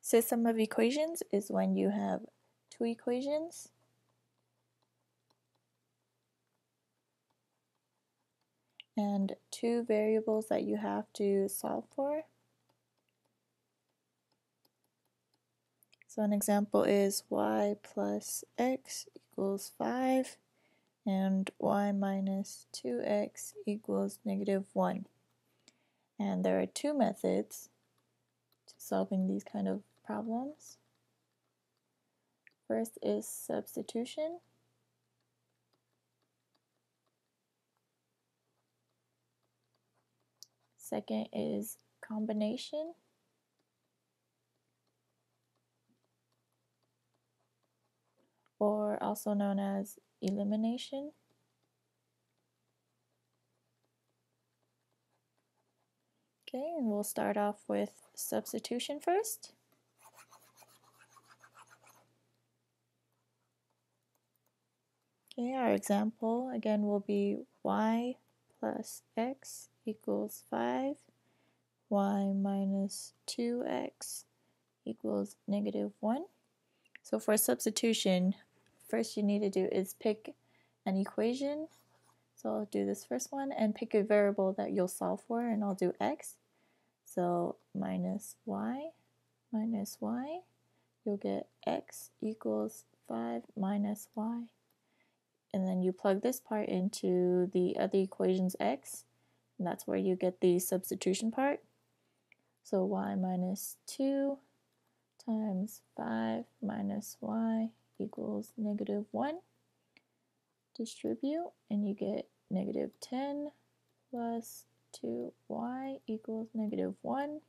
System of equations is when you have two equations and two variables that you have to solve for. So an example is y plus x equals 5 and y minus 2x equals -1. And there are two methods to solving these kind of problems. First is substitution. Second is combination. Or also known as elimination. Okay, and we'll start off with substitution first. Okay, our example again will be y plus x equals 5, y minus 2x equals -1. So for substitution, first you need to do is pick an equation. So I'll do this first one and pick a variable that you'll solve for, and I'll do x. So minus y, you'll get x equals 5 minus y. And then you plug this part into the other equation's x, and that's where you get the substitution part. So y minus 2 times 5 minus y equals -1. Distribute, and you get -10 plus 2y equals -1.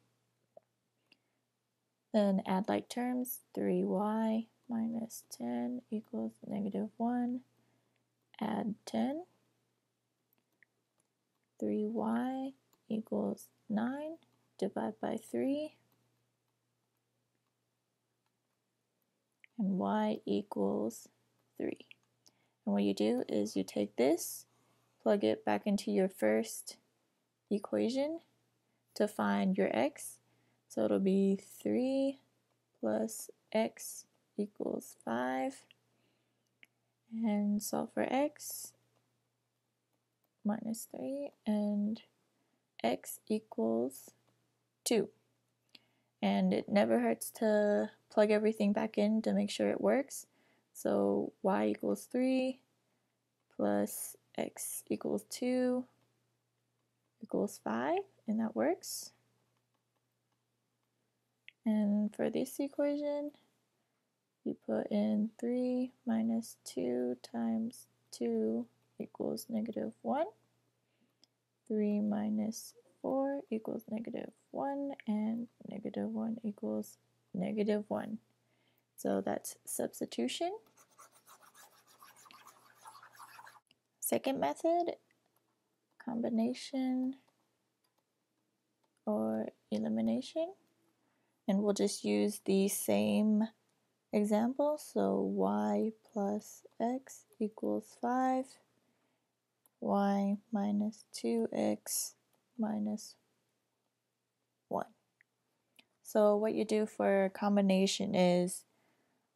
Then add like terms, 3y minus 10 equals -1. Add 10. 3y equals 9. Divide by 3. And y equals 3. And what you do is you take this, plug it back into your first equation to find your x. So it'll be 3 plus x equals 5. And solve for x, minus 3, and x equals 2. And it never hurts to plug everything back in to make sure it works. So y equals 3 plus x equals 2 equals 5, and that works. And for this equation, you put in 3 minus 2 times 2 equals -1. 3 minus 4 equals -1, and -1 equals -1. So that's substitution. Second method, combination or elimination. And we'll just use the same example. So y plus x equals 5, y minus 2x minus 1. So what you do for combination is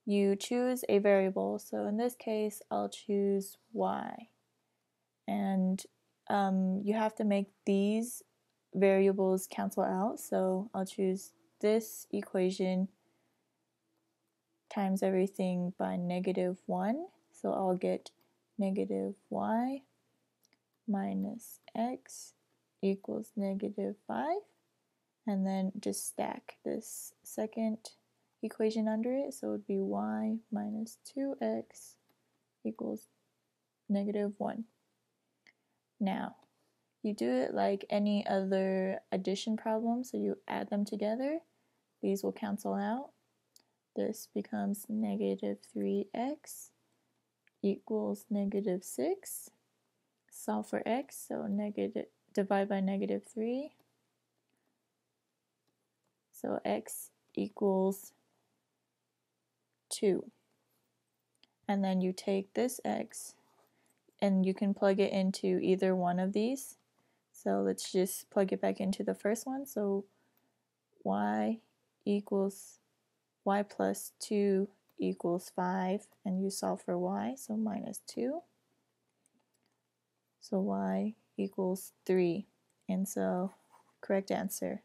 you choose a variable. So in this case, I'll choose y. And you have to make these variables cancel out. So I'll choose this equation times everything by -1. So I'll get -y minus x equals -5. And then just stack this second equation under it. So it would be y minus 2x equals -1. Now, you do it like any other addition problem, so you add them together. These will cancel out. This becomes -3x equals -6. Solve for x, so divide by -3. So x equals 2. And then you take this x and you can plug it into either one of these. So let's just plug it back into the first one. So y equals y plus 2 equals 5, and you solve for y, so minus 2. So y equals 3, and so correct answer.